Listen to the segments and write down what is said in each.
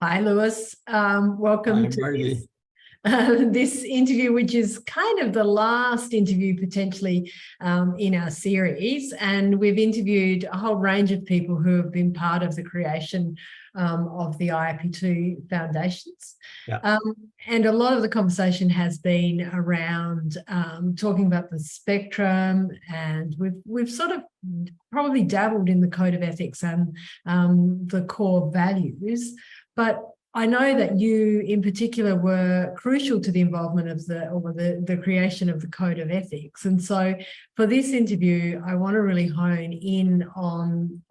Hi, Lewis. Welcome Hi, to Margie. this interview, which is kind of the last interview potentially in our series. And we've interviewed a whole range of people who have been part of the creation of the IAP2 foundations. Yeah. And a lot of the conversation has been around talking about the spectrum, and we've sort of probably dabbled in the code of ethics and the core values. But I know that you in particular were crucial to the involvement of the creation of the code of ethics. And so for this interview, I want to really hone in on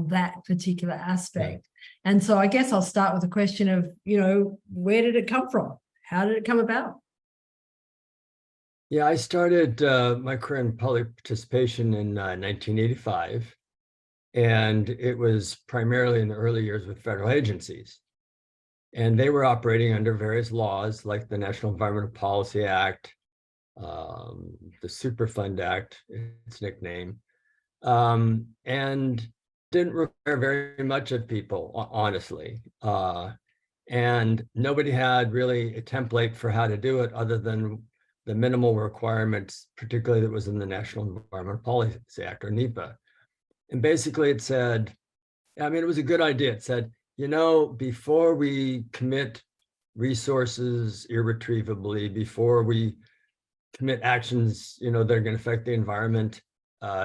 that particular aspect. Yeah. And so I guess I'll start with a question of, where did it come from? How did it come about? Yeah, I started my career in public participation in 1985, and it was primarily in the early years with federal agencies. And they were operating under various laws like the National Environmental Policy Act, the Superfund Act, its nickname, and didn't require very much of people, honestly. And nobody had really a template for how to do it other than the minimal requirements, particularly that was in the National Environmental Policy Act, or NEPA. And basically it said, it was a good idea. It said, before we commit resources irretrievably, before we commit actions, that are going to affect the environment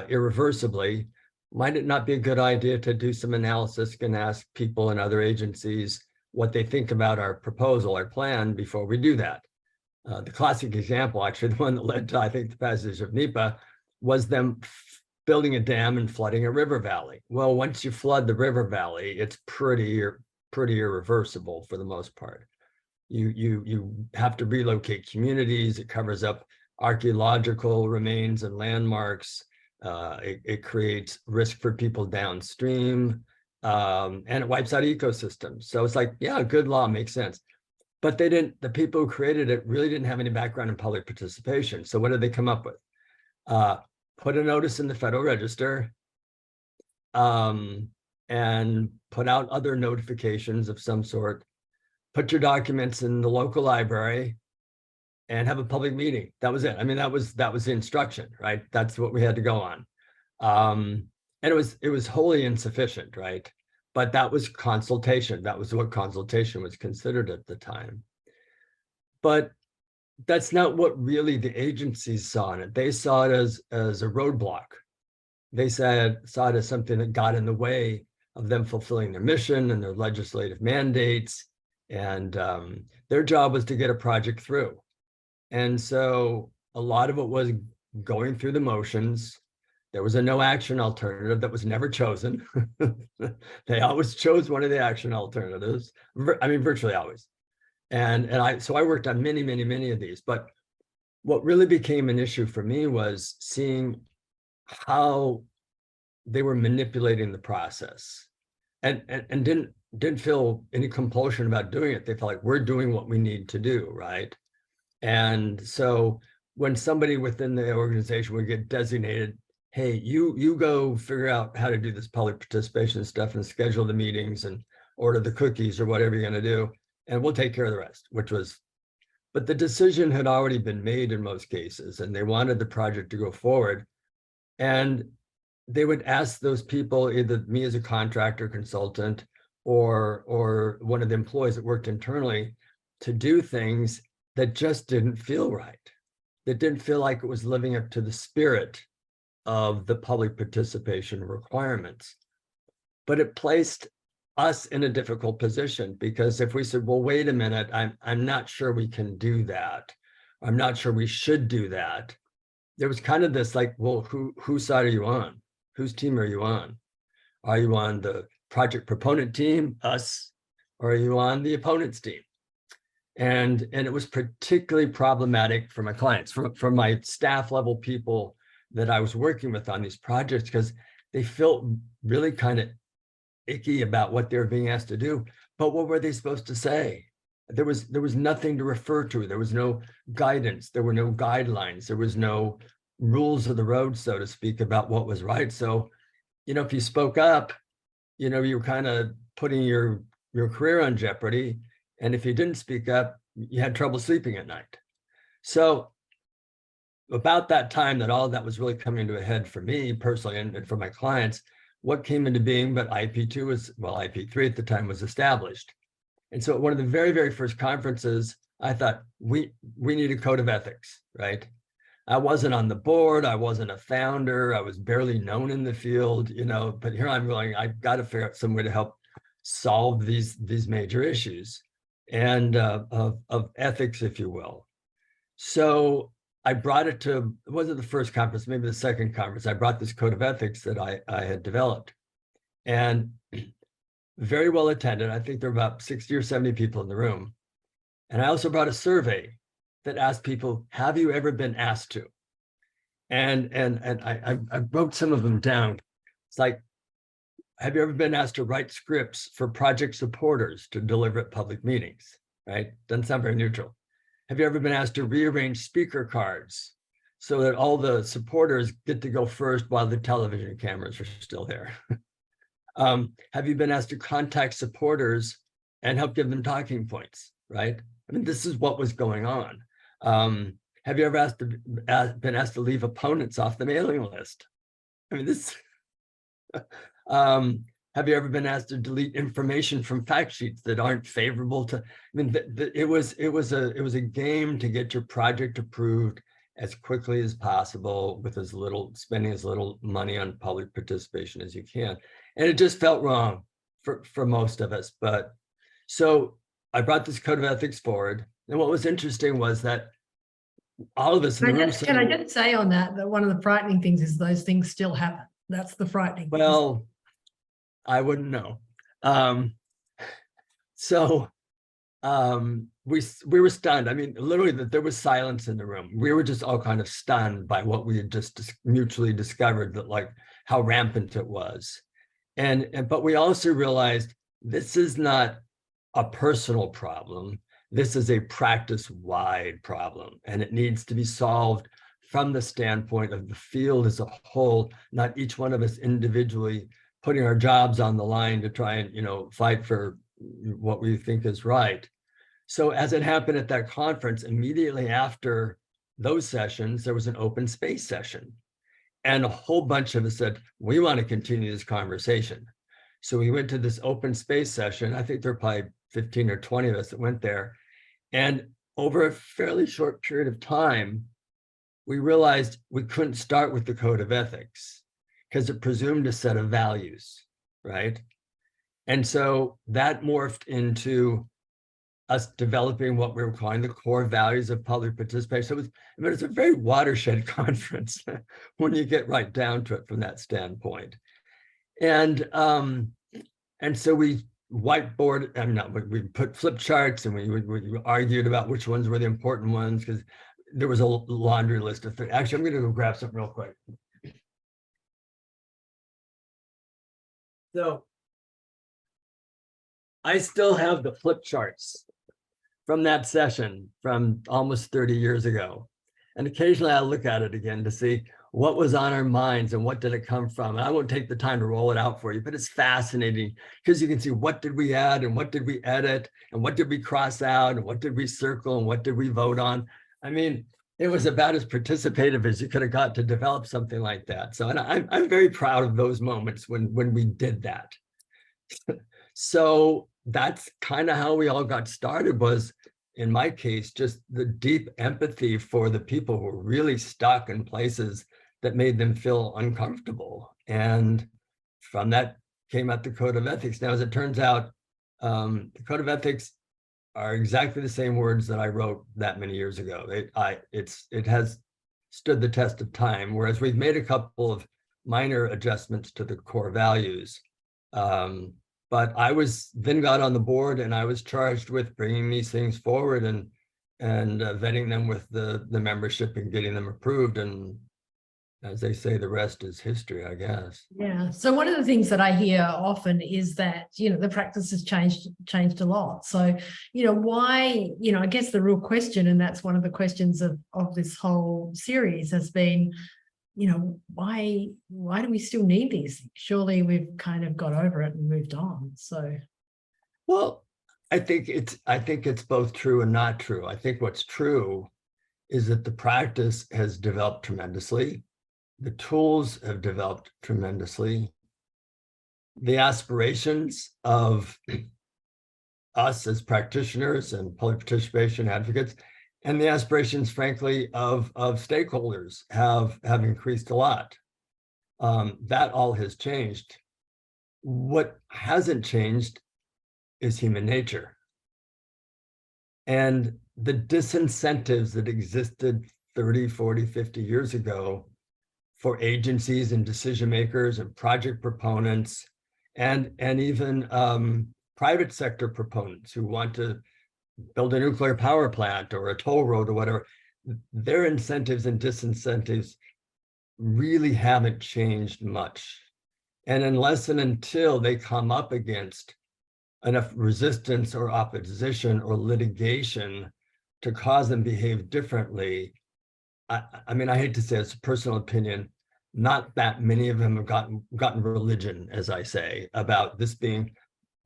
irreversibly, might it not be a good idea to do some analysis and ask people in other agencies what they think about our proposal, our plan, before we do that? The classic example, actually, the one that led to, I think, the passage of NEPA, was them building a dam and flooding a river valley. Well, once you flood the river valley, it's pretty irreversible for the most part. You have to relocate communities. It covers up archaeological remains and landmarks. It creates risk for people downstream, and it wipes out ecosystems. So it's like, yeah, good law, makes sense. But the people who created it really didn't have any background in public participation. So what did they come up with? Put a notice in the Federal Register, and put out other notifications of some sort, put your documents in the local library, and have a public meeting. That was it. That was the instruction, right? That's what we had to go on. And it was wholly insufficient, right? But that was consultation. That was what consultation was considered at the time. But that's not what really the agencies saw in it. They saw it as a roadblock. They saw it as something that got in the way of them fulfilling their mission and their legislative mandates. And their job was to get a project through. And so a lot of it was going through the motions. There was a no action alternative that was never chosen. They always chose one of the action alternatives. Virtually always. So I worked on many of these. But what really became an issue for me was seeing how they were manipulating the process, and didn't feel any compulsion about doing it. They felt like, we're doing what we need to do, right? And so when somebody within the organization would get designated, hey, you go figure out how to do this public participation stuff and schedule the meetings and order the cookies or whatever you're going to do, and we'll take care of the rest, but the decision had already been made in most cases, and they wanted the project to go forward. And they would ask those people, either me as a contractor consultant or one of the employees that worked internally, to do things that just didn't feel right. That didn't feel like it was living up to the spirit of the public participation requirements. But it placed us in a difficult position, because if we said, well, wait a minute, I'm not sure we can do that, I'm not sure we should do that, there was kind of this like, well, whose side are you on? Whose team are you on? Are you on the project proponent team, us, or are you on the opponent's team? And it was particularly problematic for my clients, from my staff level people that I was working with on these projects, because they felt really kind of icky about what they were being asked to do. But what were they supposed to say? There was nothing to refer to. There was no guidance. There were no guidelines. There was no rules of the road, so to speak, about what was right. So, if you spoke up, you were kind of putting your your career on jeopardy. And if you didn't speak up, you had trouble sleeping at night. So about that time that all of that was really coming to a head for me personally and for my clients, what came into being, but IAP2 was, well, IAP3 at the time was established. And so at one of the very, very first conferences, I thought, we need a code of ethics, right? I wasn't on the board, I wasn't a founder, I was barely known in the field, you know, but here I'm going, I've got to figure out some way to help solve these major issues and of ethics, if you will. So I brought it to, it wasn't the first conference, maybe the second conference. I brought this code of ethics that I had developed, and very well attended. I think there were about 60 or 70 people in the room. And I also brought a survey that asked people, have you ever been asked to? And I wrote some of them down. It's like, have you ever been asked to write scripts for project supporters to deliver at public meetings, right? Doesn't sound very neutral. Have you ever been asked to rearrange speaker cards so that all the supporters get to go first while the television cameras are still there? Have you been asked to contact supporters and help give them talking points, right? I mean, this is what was going on. Have you ever been asked to leave opponents off the mailing list? I mean, this. Have you ever been asked to delete information from fact sheets that aren't favorable to? I mean, it was a game to get your project approved as quickly as possible with spending as little money on public participation as you can, and it just felt wrong for most of us. But so I brought this code of ethics forward, and what was interesting was that all of us in the room. Can I just say on that one of the frightening things is those things still happen. That's the frightening thing. Well, I wouldn't know. We were stunned. I mean, literally, there was silence in the room. We were just all kind of stunned by what we had just mutually discovered, that like how rampant it was. But we also realized this is not a personal problem. This is a practice-wide problem, and it needs to be solved from the standpoint of the field as a whole, not each one of us individually putting our jobs on the line to try and, you know, fight for what we think is right. So as it happened at that conference, immediately after those sessions, there was an open space session. And a whole bunch of us said, we want to continue this conversation. So we went to this open space session. I think there were probably 15 or 20 of us that went there. And over a fairly short period of time, we realized we couldn't start with the code of ethics because it presumed a set of values, right? And so that morphed into us developing what we were calling the core values of public participation. So it's a very watershed conference when you get right down to it from that standpoint. And so we whiteboard, we put flip charts, and we argued about which ones were the important ones, because there was a laundry list of things. Actually, I'm going to go grab something real quick. So I still have the flip charts from that session from almost 30 years ago. And occasionally I'll look at it again to see what was on our minds and what did it come from. And I won't take the time to roll it out for you, but it's fascinating because you can see what did we add and what did we edit and what did we cross out and what did we circle and what did we vote on. I mean, it was about as participative as you could have got to develop something like that. So, and I'm very proud of those moments when we did that. So that's kind of how we all got started, was, in my case, just the deep empathy for the people who were really stuck in places that made them feel uncomfortable. And from that came out the Code of Ethics. Now, as it turns out, the Code of Ethics are exactly the same words that I wrote that many years ago. It has stood the test of time, whereas we've made a couple of minor adjustments to the core values. But I then got on the board, and I was charged with bringing these things forward and vetting them with the membership and getting them approved. And as they say, the rest is history, I guess. Yeah. So one of the things that I hear often is that, the practice has changed a lot. So, why, I guess the real question, and that's one of the questions of this whole series, has been, why do we still need these things? Surely we've kind of got over it and moved on. So, Well, I think it's both true and not true. I think what's true is that the practice has developed tremendously. The tools have developed tremendously. The aspirations of us as practitioners and public participation advocates, and the aspirations, frankly, of stakeholders have increased a lot. That all has changed. What hasn't changed is human nature. And the disincentives that existed 30, 40, 50 years ago for agencies and decision makers and project proponents and even private sector proponents who want to build a nuclear power plant or a toll road or whatever, their incentives and disincentives really haven't changed much. And unless and until they come up against enough resistance or opposition or litigation to cause them behave differently, I mean, I hate to say it's a personal opinion, not that many of them have gotten religion, as I say, about this being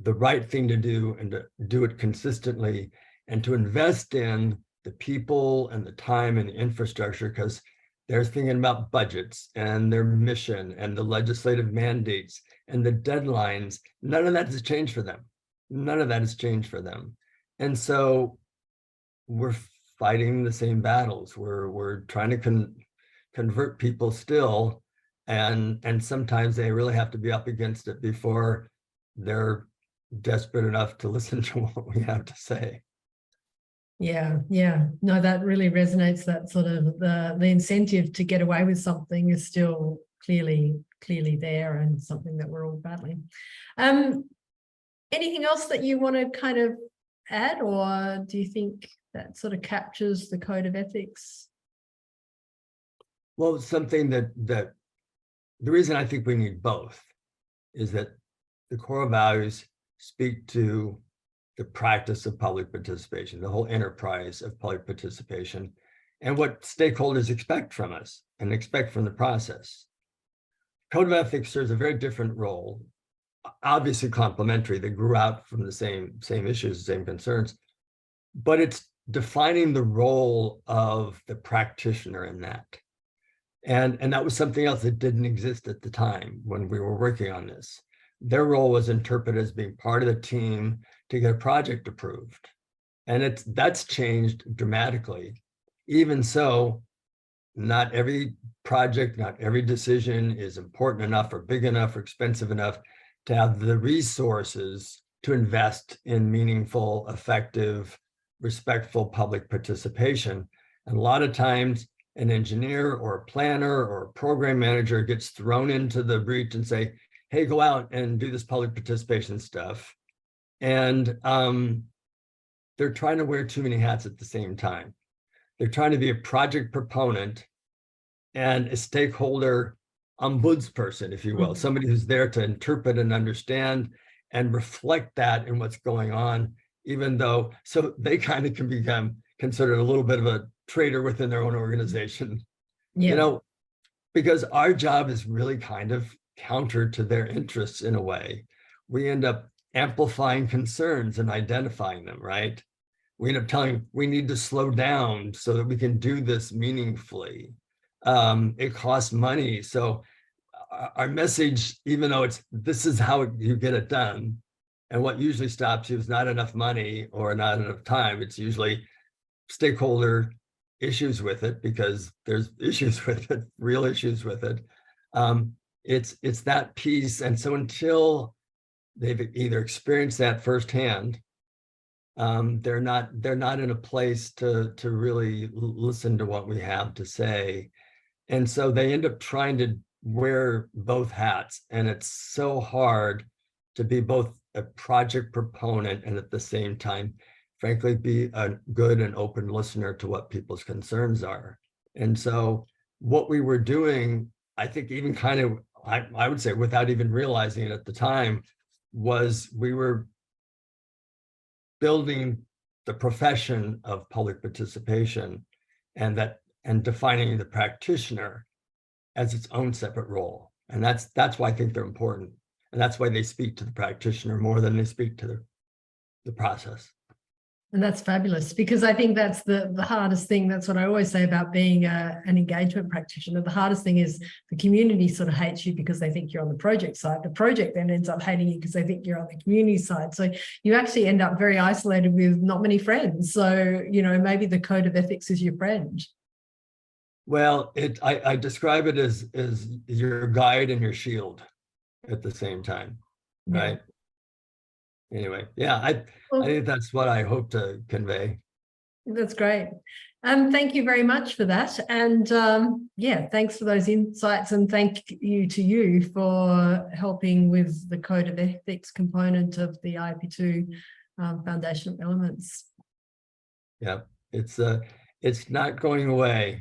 the right thing to do and to do it consistently and to invest in the people and the time and the infrastructure, because they're thinking about budgets and their mission and the legislative mandates and the deadlines. None of that has changed for them. None of that has changed for them. And so we're fighting the same battles. We're trying to convert people still. And sometimes they really have to be up against it before they're desperate enough to listen to what we have to say. Yeah, no, that really resonates. That sort of the incentive to get away with something is still clearly there, and something that we're all battling. Anything else that you want to kind of add, or do you think that sort of captures the code of ethics? Well, something that the reason I think we need both is that the core values speak to the practice of public participation, the whole enterprise of public participation, and what stakeholders expect from us and expect from the process. Code of ethics serves a very different role, obviously complementary. They grew out from the same issues, the same concerns, but it's defining the role of the practitioner in that. And that was something else that didn't exist at the time when we were working on this. Their role was interpreted as being part of the team to get a project approved. And that's changed dramatically. Even so, not every project, not every decision is important enough or big enough or expensive enough to have the resources to invest in meaningful, effective, respectful public participation. And a lot of times an engineer or a planner or a program manager gets thrown into the breach and say, hey, go out and do this public participation stuff. And they're trying to wear too many hats at the same time. They're trying to be a project proponent and a stakeholder ombudsperson, if you will, somebody who's there to interpret and understand and reflect that in what's going on, even though, so they kind of can become considered a little bit of a traitor within their own organization, you know, because our job is really kind of counter to their interests in a way. We end up amplifying concerns and identifying them, right? We end up telling we need to slow down so that we can do this meaningfully. It costs money. So our message, even though this is how you get it done, and what usually stops you is not enough money or not enough time. It's usually stakeholder issues with it, because there's issues with it, real issues with it. It's that piece. And so until they've either experienced that firsthand, they're not in a place to really listen to what we have to say. And so they end up trying to wear both hats. And it's so hard to be both a project proponent and at the same time, frankly, be a good and open listener to what people's concerns are. And so what we were doing, I think even kind of, I would say without even realizing it at the time, was we were building the profession of public participation and defining the practitioner as its own separate role. And that's why I think they're important. And that's why they speak to the practitioner more than they speak to the process. And that's fabulous, because I think that's the hardest thing. That's what I always say about being an engagement practitioner. The hardest thing is the community sort of hates you because they think you're on the project side. The project then ends up hating you because they think you're on the community side. So you actually end up very isolated with not many friends. So, you know, maybe the code of ethics is your friend. Well, I describe it as your guide and your shield at the same time, right? Anyway, yeah, I think that's what I hope to convey. That's great. Thank you very much for that. And yeah, thanks for those insights, and thank you to you for helping with the code of ethics component of the IAP2 foundational elements. Yeah, it's not going away.